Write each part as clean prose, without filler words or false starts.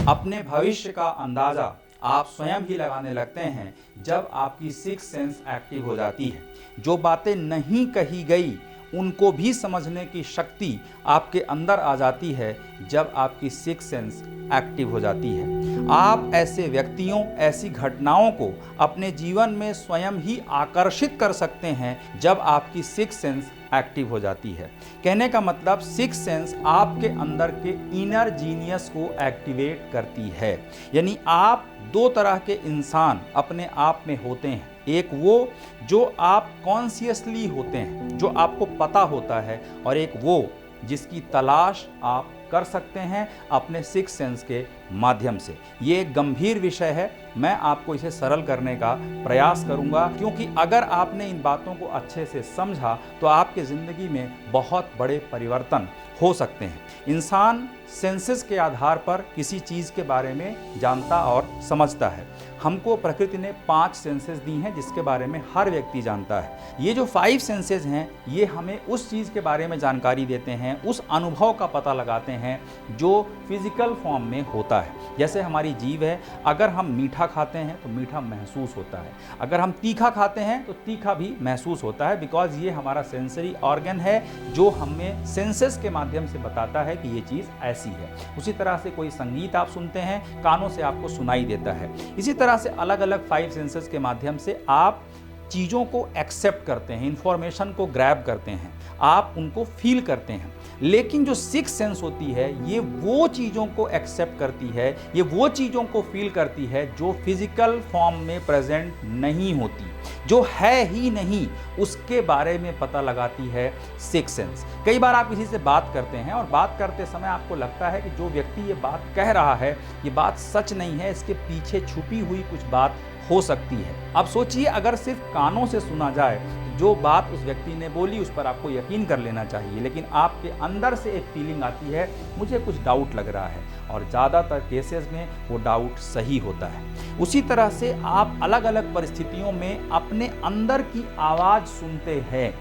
अपने भविष्य का अंदाजा आप स्वयं ही लगाने लगते हैं जब आपकी सिक्स सेंस एक्टिव हो जाती है। जो बातें नहीं कही गई उनको भी समझने की शक्ति आपके अंदर आ जाती है जब आपकी सिक्स सेंस एक्टिव हो जाती है। आप ऐसे व्यक्तियों, ऐसी घटनाओं को अपने जीवन में स्वयं ही आकर्षित कर सकते हैं जब आपकी सिक्स सेंस एक्टिव हो जाती है। कहने का मतलब सिक्स सेंस आपके अंदर के इनर जीनियस को एक्टिवेट करती है। यानी आप दो तरह के इंसान अपने आप में होते हैं। एक वो जो आप कॉन्शियसली होते हैं, जो आपको पता होता है, और एक वो जिसकी तलाश आप कर सकते हैं अपने सिक्स सेंस के माध्यम से। ये एक गंभीर विषय है, मैं आपको इसे सरल करने का प्रयास करूंगा, क्योंकि अगर आपने इन बातों को अच्छे से समझा तो आपके ज़िंदगी में बहुत बड़े परिवर्तन हो सकते हैं। इंसान सेंसेस के आधार पर किसी चीज़ के बारे में जानता और समझता है। हमको प्रकृति ने 5 सेंसेस दी हैं जिसके बारे में हर व्यक्ति जानता है। ये जो 5 सेंसेस हैं ये हमें उस चीज़ के बारे में जानकारी देते हैं, उस अनुभव का पता लगाते हैं जो फिजिकल फॉर्म में होता है। जैसे हमारी जीभ है, अगर हम मीठा खाते हैं तो मीठा महसूस होता है, अगर हम तीखा खाते हैं तो तीखा भी महसूस होता है, बिकॉज ये हमारा सेंसरी ऑर्गन है जो हमें सेंसेस के माध्यम से बताता है कि ये चीज़ ऐसी है। उसी तरह से कोई संगीत आप सुनते हैं, कानों से आपको सुनाई देता है। इसी तरह से अलग अलग 5 सेंसेस के माध्यम से आप चीज़ों को एक्सेप्ट करते हैं, इंफॉर्मेशन को ग्रैब करते हैं, आप उनको फील करते हैं। लेकिन जो सिक्स सेंस होती है ये वो चीज़ों को एक्सेप्ट करती है, ये वो चीज़ों को फील करती है जो फिजिकल फॉर्म में प्रेजेंट नहीं होती, जो है ही नहीं, उसके बारे में पता लगाती है सिक्स सेंस। कई बार आप किसी से बात करते हैं और बात करते समय आपको लगता है कि जो व्यक्ति ये बात कह रहा है ये बात सच नहीं है, इसके पीछे छुपी हुई कुछ बात हो सकती है। अब सोचिए, अगर सिर्फ कानों से सुना जाए जो बात उस व्यक्ति ने बोली उस पर आपको यकीन कर लेना चाहिए, लेकिन आपके अंदर से एक फीलिंग आती है मुझे कुछ डाउट लग रहा है, और ज़्यादातर केसेस में वो डाउट सही होता है। उसी तरह से आप अलग अलग परिस्थितियों में अपने अंदर की आवाज़ सुनते हैं।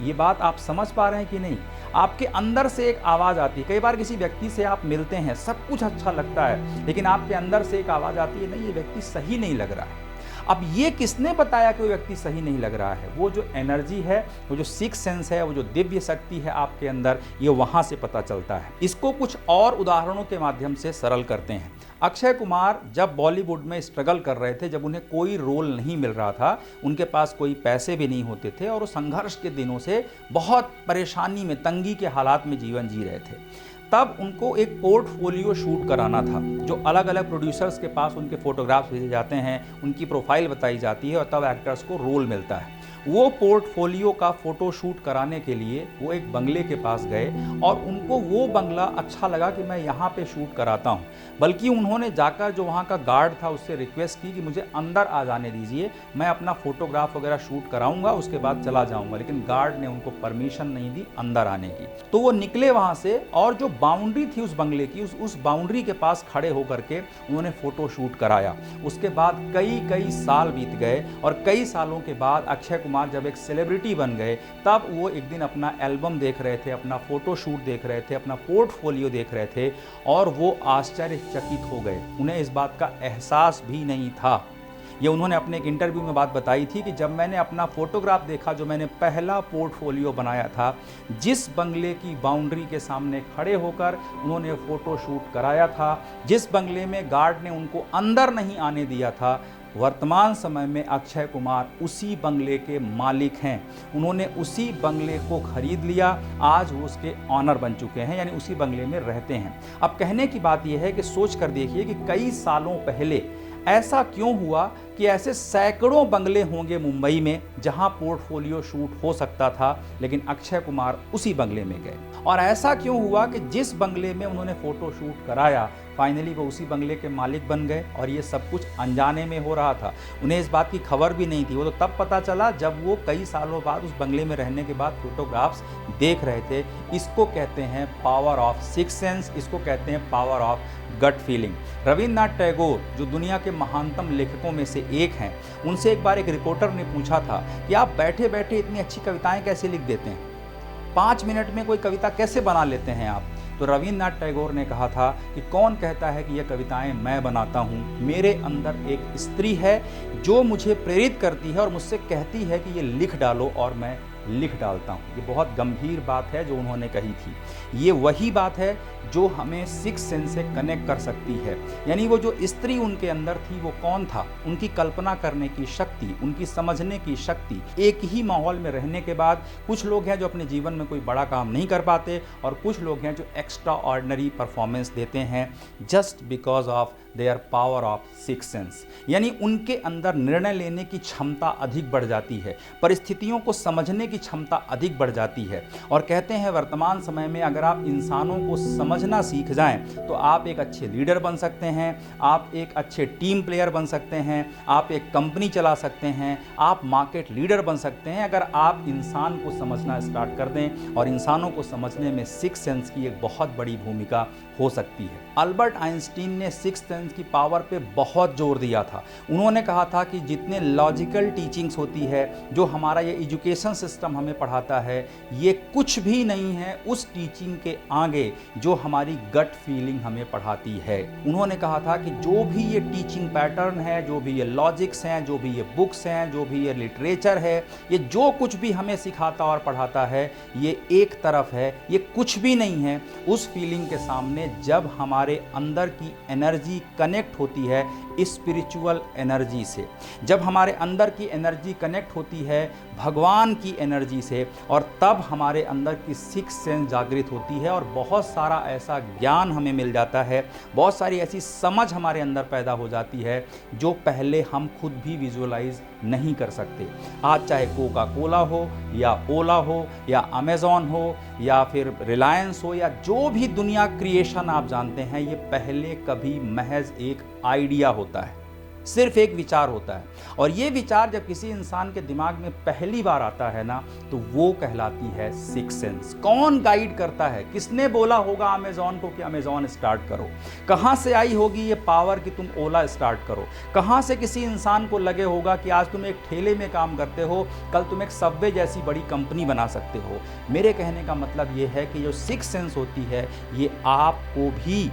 ये बात आप समझ पा रहे हैं कि नहीं? आपके अंदर से एक आवाज़ आती है। कई बार किसी व्यक्ति से आप मिलते हैं, सब कुछ अच्छा लगता है, लेकिन आपके अंदर से एक आवाज़ आती है, नहीं ये व्यक्ति सही नहीं लग रहा है। अब ये किसने बताया कि वो व्यक्ति सही नहीं लग रहा है? वो जो एनर्जी है, वो जो सिक्स सेंस है, वो जो दिव्य शक्ति है आपके अंदर, ये वहाँ से पता चलता है। इसको कुछ और उदाहरणों के माध्यम से सरल करते हैं। अक्षय कुमार जब बॉलीवुड में स्ट्रगल कर रहे थे, जब उन्हें कोई रोल नहीं मिल रहा था, उनके पास कोई पैसे भी नहीं होते थे और वो संघर्ष के दिनों से बहुत परेशानी में, तंगी के हालात में जीवन जी रहे थे, तब उनको एक पोर्टफोलियो शूट कराना था, जो अलग अलग प्रोड्यूसर्स के पास उनके फोटोग्राफ्स भेजे जाते हैं, उनकी प्रोफाइल बताई जाती है और तब एक्टर्स को रोल मिलता है। वो पोर्टफोलियो का फ़ोटो शूट कराने के लिए वो एक बंगले के पास गए और उनको वो बंगला अच्छा लगा कि मैं यहाँ पे शूट कराता हूँ। बल्कि उन्होंने जाकर जो वहाँ का गार्ड था उससे रिक्वेस्ट की कि मुझे अंदर आ जाने दीजिए, मैं अपना फ़ोटोग्राफ वगैरह शूट कराऊंगा, उसके बाद चला जाऊंगा। लेकिन गार्ड ने उनको परमिशन नहीं दी अंदर आने की। तो वो निकले वहाँ से और जो बाउंड्री थी उस बंगले की, उस बाउंड्री के पास खड़े होकर के उन्होंने फ़ोटो शूट कराया। उसके बाद कई साल बीत गए और कई सालों के बाद अक्षय कुमार जब एक सेलिब्रिटी बन गए, तब वो एक दिन अपना एल्बम देख रहे थे, अपना फोटो शूट देख रहे थे, अपना पोर्टफोलियो देख रहे थे और वो आश्चर्यचकित हो गए। उन्हें इस बात का एहसास भी नहीं था। ये उन्होंने अपने एक इंटरव्यू में बात बताई थी कि जब मैंने अपना फोटोग्राफ देखा, जो मैंने पहला पोर्टफोलियो बनाया था, जिस बंगले की बाउंड्री के सामने खड़े होकर उन्होंने फ़ोटो शूट कराया था, जिस बंगले में गार्ड ने उनको अंदर नहीं आने दिया था, वर्तमान समय में अक्षय कुमार उसी बंगले के मालिक हैं। उन्होंने उसी बंगले को खरीद लिया, आज वो उसके ऑनर बन चुके हैं, यानी उसी बंगले में रहते हैं। अब कहने की बात यह है कि सोच कर देखिए कि कई सालों पहले ऐसा क्यों हुआ कि ऐसे सैकड़ों बंगले होंगे मुंबई में जहां पोर्टफोलियो शूट हो सकता था, लेकिन अक्षय कुमार उसी बंगले में गए। और ऐसा क्यों हुआ कि जिस बंगले में उन्होंने फ़ोटो शूट कराया, फाइनली वो उसी बंगले के मालिक बन गए। और ये सब कुछ अनजाने में हो रहा था, उन्हें इस बात की खबर भी नहीं थी। वो तो तब पता चला जब वो कई सालों बाद उस बंगले में रहने के बाद फोटोग्राफ्स देख रहे थे। इसको कहते हैं पावर ऑफ सिक्स सेंस, इसको कहते हैं power of gut feeling. Rabindranath Tagore, जो दुनिया के महानतम लेखकों में से एक हैं, उनसे एक बार एक रिपोर्टर ने पूछा था कि आप बैठे बैठे इतनी अच्छी कविताएं कैसे लिख देते हैं, 5 मिनट में कोई कविता कैसे बना लेते हैं आप? तो रविन्द्रनाथ टैगोर ने कहा था कि कौन कहता है कि ये कविताएं मैं बनाता हूँ, मेरे अंदर एक स्त्री है जो मुझे प्रेरित करती है और मुझसे कहती है कि ये लिख डालो और मैं लिख डालता हूँ। ये बहुत गंभीर बात है जो उन्होंने कही थी। ये वही बात है जो हमें सिक्स सेंस से कनेक्ट कर सकती है। यानी वो जो स्त्री उनके अंदर थी वो कौन था, उनकी कल्पना करने की शक्ति, उनकी समझने की शक्ति। एक ही माहौल में रहने के बाद कुछ लोग हैं जो अपने जीवन में कोई बड़ा काम नहीं कर पाते और कुछ लोग हैं जो एक्स्ट्रा ऑर्डिनरी परफॉर्मेंस देते हैं just because of their power of six sense. यानी उनके अंदर निर्णय लेने की क्षमता अधिक बढ़ जाती है, परिस्थितियों को समझने की क्षमता अधिक बढ़ जाती है। और कहते हैं वर्तमान समय में अगर आप इंसानों को समझना सीख जाएं तो आप एक अच्छे लीडर बन सकते हैं, आप एक अच्छे टीम प्लेयर बन सकते हैं, आप एक कंपनी चला सकते हैं, आप मार्केट लीडर बन सकते हैं अगर आप इंसान को समझना स्टार्ट कर दें। और इंसानों को समझने में सिक्स सेंस की एक बहुत बड़ी भूमिका हो सकती है। अल्बर्ट आइंस्टीन ने सिक्स सेंस की पावर पे बहुत जोर दिया था। उन्होंने कहा था कि जितने लॉजिकल टीचिंग्स होती है, जो हमारा ये एजुकेशन सिस्टम हमें पढ़ाता है, ये कुछ भी नहीं है उस टीचिंग के आगे जो हमारी गट फीलिंग हमें पढ़ाती है। उन्होंने कहा था कि जो भी ये टीचिंग पैटर्न है, जो भी ये लॉजिक्स हैं, जो भी ये बुक्स हैं, जो भी ये लिटरेचर है, ये जो कुछ भी हमें सिखाता और पढ़ाता है, ये एक तरफ है, ये कुछ भी नहीं है उस फीलिंग के सामने जब हमारे अंदर की एनर्जी कनेक्ट होती है स्पिरिचुअल एनर्जी से, जब हमारे अंदर की एनर्जी कनेक्ट होती है भगवान की एनर्जी से, और तब हमारे अंदर की सिक्स सेंस जागृत होती है और बहुत सारा ऐसा ज्ञान हमें मिल जाता है, बहुत सारी ऐसी समझ हमारे अंदर पैदा हो जाती है जो पहले हम खुद भी विजुअलाइज नहीं कर सकते। आज चाहे कोका कोला हो या ओला हो या अमेज़ॉन हो या फिर रिलायंस हो या जो भी दुनिया क्रिएशन आप जानते हैं, ये पहले कभी महज एक आइडिया होता है, सिर्फ एक विचार होता है। और ये विचार जब किसी इंसान के दिमाग में पहली बार आता है ना, तो वो कहलाती है सिक्स सेंस। कौन गाइड करता है, किसने बोला होगा अमेज़ॉन को कि अमेज़ॉन स्टार्ट करो, कहाँ से आई होगी ये पावर कि तुम ओला स्टार्ट करो, कहाँ से किसी इंसान को लगे होगा कि आज तुम एक ठेले में काम करते हो, कल तुम एक सबवे जैसी बड़ी कंपनी बना सकते हो। मेरे कहने का मतलब ये है कि जो सिक्स सेंस होती है ये आपको भी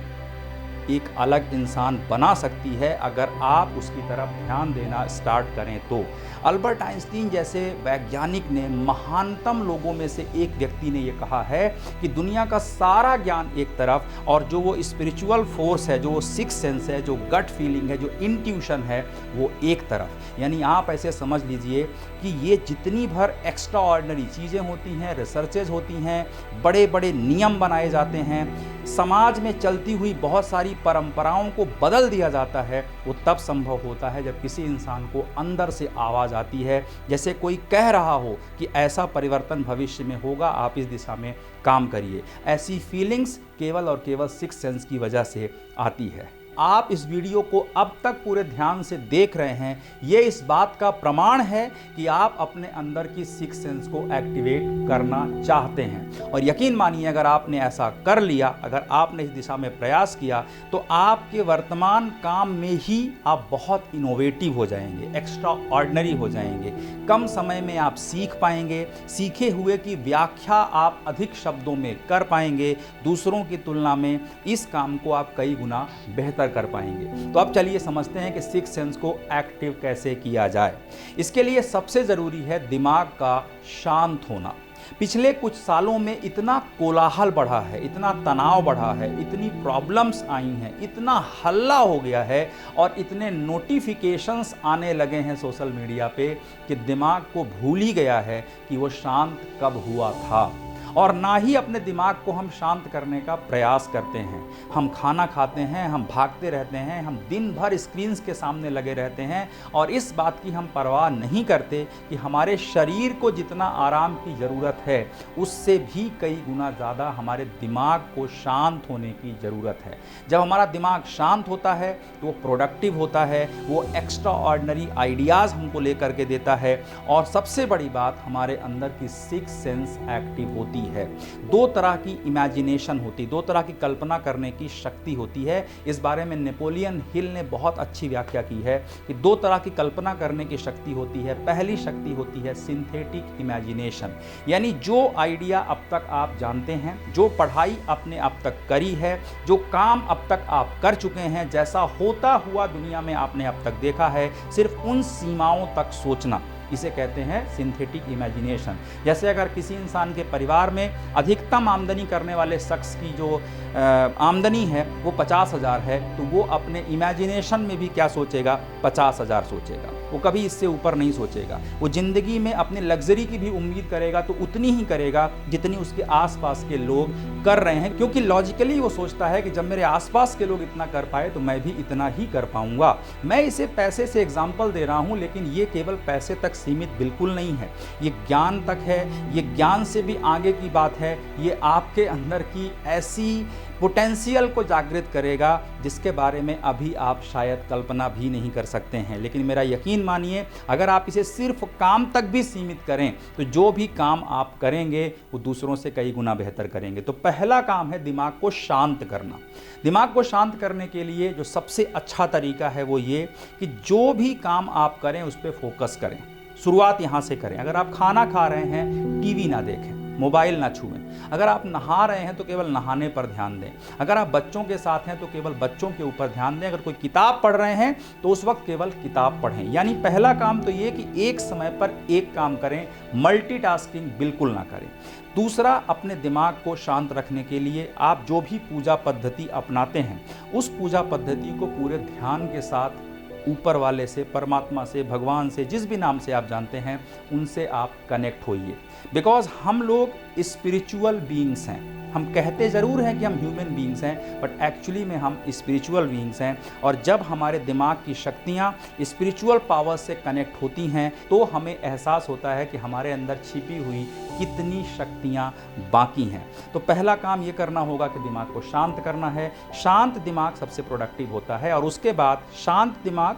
एक अलग इंसान बना सकती है अगर आप उसकी तरफ ध्यान देना स्टार्ट करें तो। अल्बर्ट आइंस्टीन जैसे वैज्ञानिक ने, महानतम लोगों में से एक व्यक्ति ने यह कहा है कि दुनिया का सारा ज्ञान एक तरफ और जो वो स्पिरिचुअल फोर्स है, जो वो सिक्स सेंस है, जो गट फीलिंग है, जो इंट्यूशन है, वो एक तरफ। यानी आप ऐसे समझ लीजिए कि ये जितनी भर एक्स्ट्रा ऑर्डिनरी चीज़ें होती हैं, रिसर्चेज होती हैं, बड़े बड़े नियम बनाए जाते हैं, समाज में चलती हुई बहुत सारी परंपराओं को बदल दिया जाता है, वो तब संभव होता है जब किसी इंसान को अंदर से आवाज़ आती है, जैसे कोई कह रहा हो कि ऐसा परिवर्तन भविष्य में होगा, आप इस दिशा में काम करिए। ऐसी फीलिंग्स केवल और केवल सिक्स सेंस की वजह से आती है। आप इस वीडियो को अब तक पूरे ध्यान से देख रहे हैं, ये इस बात का प्रमाण है कि आप अपने अंदर की सिक्स सेंस को एक्टिवेट करना चाहते हैं। और यकीन मानिए अगर आपने ऐसा कर लिया, अगर आपने इस दिशा में प्रयास किया, तो आपके वर्तमान काम में ही आप बहुत इनोवेटिव हो जाएंगे, एक्स्ट्रा ऑर्डिनरी हो जाएंगे। कम समय में आप सीख पाएंगे, सीखे हुए की व्याख्या आप अधिक शब्दों में कर पाएंगे, दूसरों की तुलना में इस काम को आप कई गुना बेहतर कर पाएंगे। तो अब चलिए समझते हैं कि सिक्स सेंस को एक्टिव कैसे किया जाए। इसके लिए सबसे जरूरी है दिमाग का शांत होना। पिछले कुछ सालों में इतना कोलाहल बढ़ा है, इतना तनाव बढ़ा है, इतनी प्रॉब्लम्स आई हैं, इतना हल्ला हो गया है और इतने नोटिफिकेशंस आने लगे हैं सोशल मीडिया पे कि दिमाग को भूल ही गया है कि वो शांत कब हुआ था। और ना ही अपने दिमाग को हम शांत करने का प्रयास करते हैं। हम खाना खाते हैं, हम भागते रहते हैं, हम दिन भर स्क्रीन्स के सामने लगे रहते हैं और इस बात की हम परवाह नहीं करते कि हमारे शरीर को जितना आराम की ज़रूरत है उससे भी कई गुना ज़्यादा हमारे दिमाग को शांत होने की ज़रूरत है। जब हमारा दिमाग शांत होता है तो वो प्रोडक्टिव होता है, वो एक्स्ट्रा ऑर्डिनरी आइडियाज़ हमको लेकर के देता है और सबसे बड़ी बात, हमारे अंदर की सिक्स सेंस एक्टिव होती है, दो तरह की इमेजिनेशन होती, दो तरह की कल्पना करने की शक्ति होती है। इस बारे में नेपोलियन हिल ने बहुत अच्छी व्याख्या की है कि दो तरह की कल्पना करने की शक्ति होती है। पहली शक्ति होती है सिंथेटिक इमेजिनेशन, यानी जो आइडिया अब तक आप जानते हैं, जो पढ़ाई आपने अब तक करी है, जो काम अब तक आप कर चुके हैं, जैसा होता हुआ दुनिया में आपने अब तक देखा है, सिर्फ उन सीमाओं तक सोचना, इसे कहते हैं सिंथेटिक इमेजिनेशन। जैसे अगर किसी इंसान के परिवार में अधिकतम आमदनी करने वाले शख्स की जो आमदनी है वो 50,000 है, तो वो अपने इमेजिनेशन में भी क्या सोचेगा, 50,000 सोचेगा, वो कभी इससे ऊपर नहीं सोचेगा। वो ज़िंदगी में अपने लग्जरी की भी उम्मीद करेगा तो उतनी ही करेगा जितनी उसके आसपास के लोग कर रहे हैं, क्योंकि लॉजिकली वो सोचता है कि जब मेरे आसपास के लोग इतना कर पाए तो मैं भी इतना ही कर पाऊंगा। मैं इसे पैसे से एग्जाम्पल दे रहा हूँ, लेकिन ये केवल पैसे तक सीमित बिल्कुल नहीं है, ये ज्ञान तक है, ये ज्ञान से भी आगे की बात है। ये आपके अंदर की ऐसी पोटेंशियल को जागृत करेगा जिसके बारे में अभी आप शायद कल्पना भी नहीं कर सकते हैं। लेकिन मेरा यकीन मानिए, अगर आप इसे सिर्फ काम तक भी सीमित करें तो जो भी काम आप करेंगे वो दूसरों से कई गुना बेहतर करेंगे। तो पहला काम है दिमाग को शांत करना। दिमाग को शांत करने के लिए जो सबसे अच्छा तरीका है वो ये कि जो भी काम आप करें उस पर फोकस करें। शुरुआत यहाँ से करें। अगर आप खाना खा रहे हैं, टीवी ना देखें, मोबाइल ना छुएं। अगर आप नहा रहे हैं तो केवल नहाने पर ध्यान दें। अगर आप बच्चों के साथ हैं तो केवल बच्चों के ऊपर ध्यान दें। अगर कोई किताब पढ़ रहे हैं तो उस वक्त केवल किताब पढ़ें। यानी पहला काम तो ये कि एक समय पर एक काम करें, मल्टीटास्किंग बिल्कुल ना करें। दूसरा, अपने दिमाग को शांत रखने के लिए आप जो भी पूजा पद्धति अपनाते हैं उस पूजा पद्धति को पूरे ध्यान के साथ ऊपर वाले से, परमात्मा से, भगवान से, जिस भी नाम से आप जानते हैं उनसे आप कनेक्ट होइए। बिकॉज हम लोग स्पिरिचुअल बीइंग्स हैं। हम कहते ज़रूर हैं कि हम ह्यूमन बीइंग्स हैं, बट एक्चुअली में हम स्पिरिचुअल बीइंग्स हैं। और जब हमारे दिमाग की शक्तियाँ स्पिरिचुअल पावर से कनेक्ट होती हैं तो हमें एहसास होता है कि हमारे अंदर छिपी हुई कितनी शक्तियाँ बाकी हैं। तो पहला काम ये करना होगा कि दिमाग को शांत करना है। शांत दिमाग सबसे प्रोडक्टिव होता है। और उसके बाद शांत दिमाग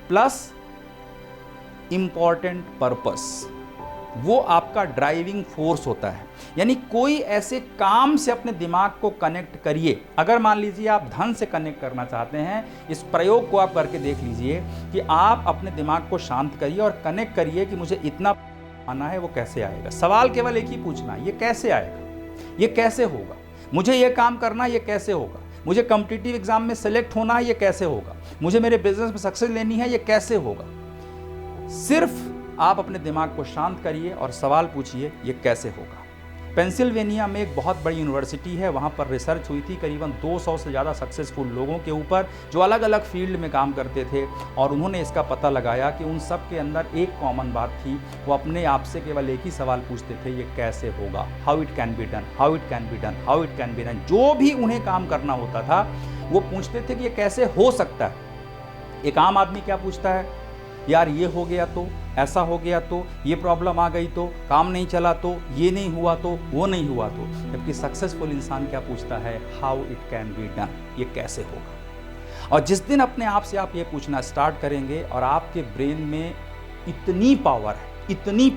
प्लस इम्पॉर्टेंट पर्पस, वो आपका ड्राइविंग फोर्स होता है। यानी कोई ऐसे काम से अपने दिमाग को कनेक्ट करिए। अगर मान लीजिए आप धन से कनेक्ट करना चाहते हैं, इस प्रयोग को आप करके देख लीजिए कि आप अपने दिमाग को शांत करिए और कनेक्ट करिए कि मुझे इतना आना है, वो कैसे आएगा। सवाल केवल एक ही पूछना, ये कैसे आएगा, ये कैसे होगा, मुझे ये काम करना, ये कैसे होगा, मुझे कॉम्पिटिटिव एग्जाम में सेलेक्ट होना है, ये कैसे होगा, मुझे मेरे बिजनेस में सक्सेस लेनी है, ये कैसे होगा। सिर्फ आप अपने दिमाग को शांत करिए और सवाल पूछिए, ये कैसे होगा। पेंसिल्वेनिया में एक बहुत बड़ी यूनिवर्सिटी है, वहाँ पर रिसर्च हुई थी करीबन 200 से ज़्यादा सक्सेसफुल लोगों के ऊपर जो अलग अलग फील्ड में काम करते थे। और उन्होंने इसका पता लगाया कि उन सब के अंदर एक कॉमन बात थी, वो अपने आप से केवल एक ही सवाल पूछते थे, ये कैसे होगा, how it can be done, how it can be done, how it can be done. जो भी उन्हें काम करना होता था वो पूछते थे कि ये कैसे हो सकता है। एक आम आदमी क्या पूछता है, यार ये हो गया तो, ऐसा हो गया तो, ये प्रॉब्लम आ गई तो, काम नहीं चला तो, ये नहीं हुआ तो, वो नहीं हुआ तो। जबकि सक्सेसफुल इंसान क्या पूछता है, how it can be done, ये कैसे होगा। और जिस दिन अपने आप से आप ये पूछना स्टार्ट करेंगे और आपके ब्रेन में इतनी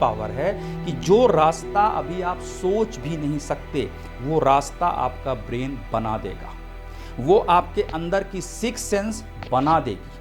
पावर है कि जो रास्ता अभी आप सोच भी नहीं सकते वो रास्ता आपका ब्रेन बना देगा। वो आपके अंदर की सिक्स सेंस बना देगी,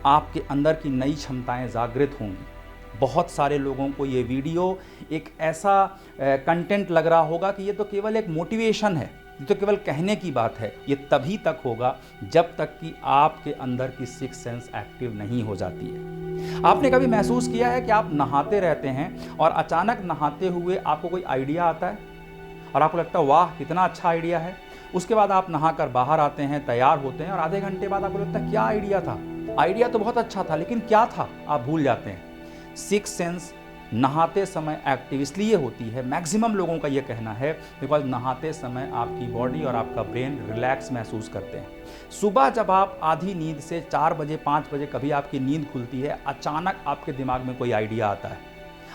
आपके अंदर की नई क्षमताएं जागृत होंगी। बहुत सारे लोगों को ये वीडियो एक ऐसा कंटेंट लग रहा होगा कि ये तो केवल एक मोटिवेशन है, ये तो केवल कहने की बात है। ये तभी तक होगा जब तक कि आपके अंदर की सिक्स सेंस एक्टिव नहीं हो जाती है। आपने कभी महसूस किया है कि आप नहाते रहते हैं और अचानक नहाते हुए आपको कोई आइडिया आता है और आपको लगता है वाह कितना अच्छा आइडिया है। उसके बाद आप नहाकर बाहर आते हैं, तैयार होते हैं और आधे घंटे बाद आपको लगता है क्या आइडिया था, आइडिया तो बहुत अच्छा था लेकिन क्या था, आप भूल जाते हैं। सिक्स सेंस नहाते समय एक्टिव इसलिए होती है, मैक्सिमम लोगों का ये कहना है, बिकॉज नहाते समय आपकी बॉडी और आपका ब्रेन रिलैक्स महसूस करते हैं। सुबह जब आप आधी नींद से 4 बजे 5 बजे कभी आपकी नींद खुलती है, अचानक आपके दिमाग में कोई आइडिया आता है,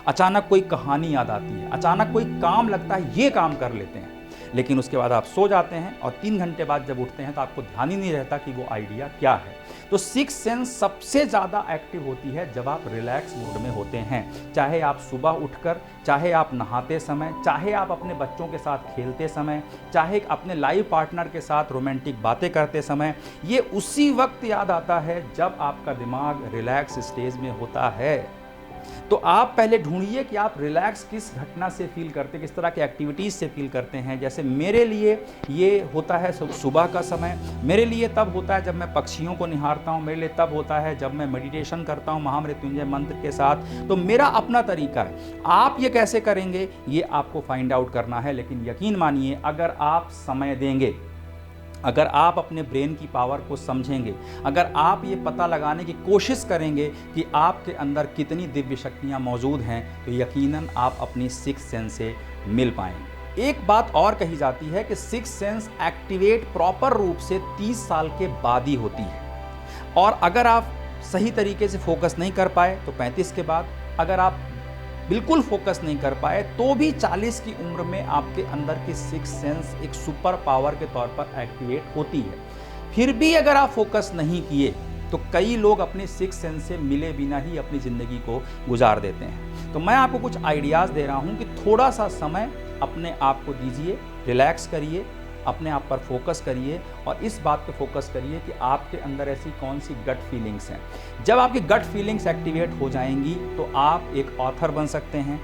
अचानक कोई कहानी याद आती है, अचानक कोई काम लगता है ये काम कर लेते हैं। लेकिन उसके बाद आप सो जाते हैं और 3 घंटे बाद जब उठते हैं तो आपको ध्यान ही नहीं रहता कि वो आइडिया क्या है। तो सिक्स सेंस सबसे ज़्यादा एक्टिव होती है जब आप रिलैक्स मूड में होते हैं, चाहे आप सुबह उठकर, चाहे आप नहाते समय, चाहे आप अपने बच्चों के साथ खेलते समय, चाहे अपने लाइफ पार्टनर के साथ रोमांटिक बातें करते समय। ये उसी वक्त याद आता है जब आपका दिमाग रिलैक्स स्टेज में होता है। तो आप पहले ढूंढिए कि आप रिलैक्स किस घटना से फील करते हैं, किस तरह की एक्टिविटीज़ से फील करते हैं। जैसे मेरे लिए ये होता है सुबह का समय, मेरे लिए तब होता है जब मैं पक्षियों को निहारता हूँ, मेरे लिए तब होता है जब मैं मेडिटेशन करता हूँ महामृत्युंजय मंत्र के साथ। तो मेरा अपना तरीका है, आप ये कैसे करेंगे ये आपको फाइंड आउट करना है। लेकिन यकीन मानिए, अगर आप समय देंगे, अगर आप अपने ब्रेन की पावर को समझेंगे, अगर आप ये पता लगाने की कोशिश करेंगे कि आपके अंदर कितनी दिव्य शक्तियाँ मौजूद हैं, तो यकीनन आप अपनी सिक्स सेंस से मिल पाएंगे। एक बात और कही जाती है कि सिक्स सेंस एक्टिवेट प्रॉपर रूप से 30 साल के बाद ही होती है, और अगर आप सही तरीके से फोकस नहीं कर पाए तो 35 के बाद, अगर आप बिल्कुल फोकस नहीं कर पाए तो भी 40 की उम्र में आपके अंदर की सिक्स सेंस एक सुपर पावर के तौर पर एक्टिवेट होती है। फिर भी अगर आप फोकस नहीं किए तो कई लोग अपनी सिक्स सेंस से मिले बिना ही अपनी ज़िंदगी को गुजार देते हैं। तो मैं आपको कुछ आइडियाज़ दे रहा हूँ कि थोड़ा सा समय अपने आप को दीजिए, रिलैक्स करिए, अपने आप पर फोकस करिए और इस बात पे फोकस करिए कि आपके अंदर ऐसी कौन सी गट फीलिंग्स हैं। जब आपकी गट फीलिंग्स एक्टिवेट हो जाएंगी तो आप एक ऑथर बन सकते हैं,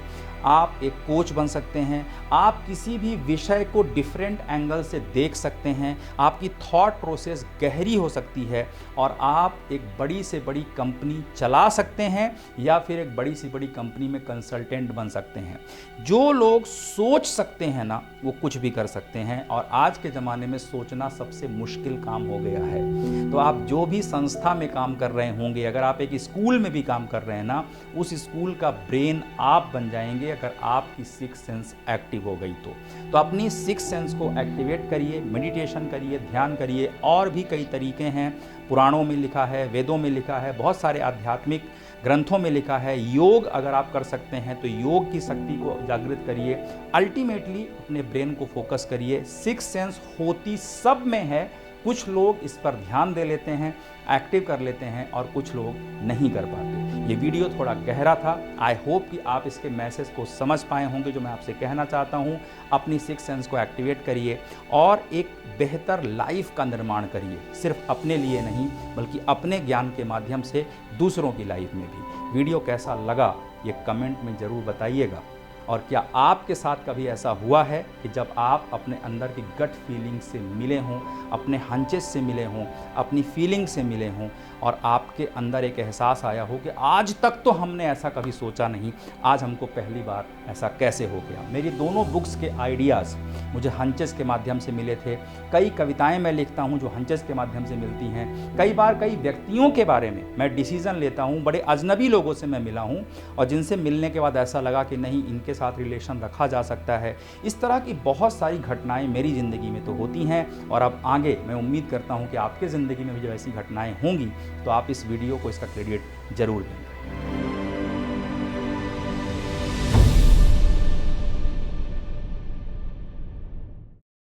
आप एक कोच बन सकते हैं, आप किसी भी विषय को डिफरेंट एंगल से देख सकते हैं, आपकी थॉट प्रोसेस गहरी हो सकती है और आप एक बड़ी से बड़ी कंपनी चला सकते हैं या फिर एक बड़ी से बड़ी कंपनी में कंसल्टेंट बन सकते हैं। जो लोग सोच सकते हैं ना, वो कुछ भी कर सकते हैं और आज के ज़माने में सोचना सबसे मुश्किल काम हो गया है। तो आप जो भी संस्था में काम कर रहे होंगे, अगर आप एक स्कूल में भी काम कर रहे हैं ना, उस स्कूल का ब्रेन आप बन जाएंगे अगर आपकी सिक्स सेंस एक्टिव हो गई तो अपनी सिक्स सेंस को एक्टिवेट करिए, मेडिटेशन करिए, ध्यान करिए। और भी कई तरीके हैं, पुराणों में लिखा है, वेदों में लिखा है, बहुत सारे आध्यात्मिक ग्रंथों में लिखा है। योग अगर आप कर सकते हैं तो योग की शक्ति को जागृत करिए। अल्टीमेटली अपने ब्रेन को फोकस करिए। सिक्स सेंस होती सब में है, कुछ लोग इस पर ध्यान दे लेते हैं, एक्टिव कर लेते हैं और कुछ लोग नहीं कर पाते। ये वीडियो थोड़ा गहरा था, आई होप कि आप इसके मैसेज को समझ पाए होंगे जो मैं आपसे कहना चाहता हूँ। अपनी सिक्स सेंस को एक्टिवेट करिए और एक बेहतर लाइफ का निर्माण करिए, सिर्फ अपने लिए नहीं बल्कि अपने ज्ञान के माध्यम से दूसरों की लाइफ में भी। वीडियो कैसा लगा ये कमेंट में ज़रूर बताइएगा। और क्या आपके साथ कभी ऐसा हुआ है कि जब आप अपने अंदर की गट फीलिंग से मिले हों, अपने हंचेस से मिले हों, अपनी फीलिंग से मिले हों और आपके अंदर एक एहसास आया हो कि आज तक तो हमने ऐसा कभी सोचा नहीं, आज हमको पहली बार ऐसा कैसे हो गया। मेरी दोनों बुक्स के आइडियाज़ मुझे हंचेस के माध्यम से मिले थे। कई कविताएं मैं लिखता हूं जो हंचेस के माध्यम से मिलती हैं। कई बार कई व्यक्तियों के बारे में मैं डिसीज़न लेता हूं, बड़े अजनबी लोगों से मैं मिला हूं और जिनसे मिलने के बाद ऐसा लगा कि नहीं, इनके साथ रिलेशन रखा जा सकता है। इस तरह की बहुत सारी घटनाएं मेरी ज़िंदगी में तो होती हैं और अब आगे मैं उम्मीद करता हूं कि आपके ज़िंदगी में भी जब ऐसी घटनाएं होंगी तो आप इस वीडियो को इसका क्रेडिट ज़रूर देंगे।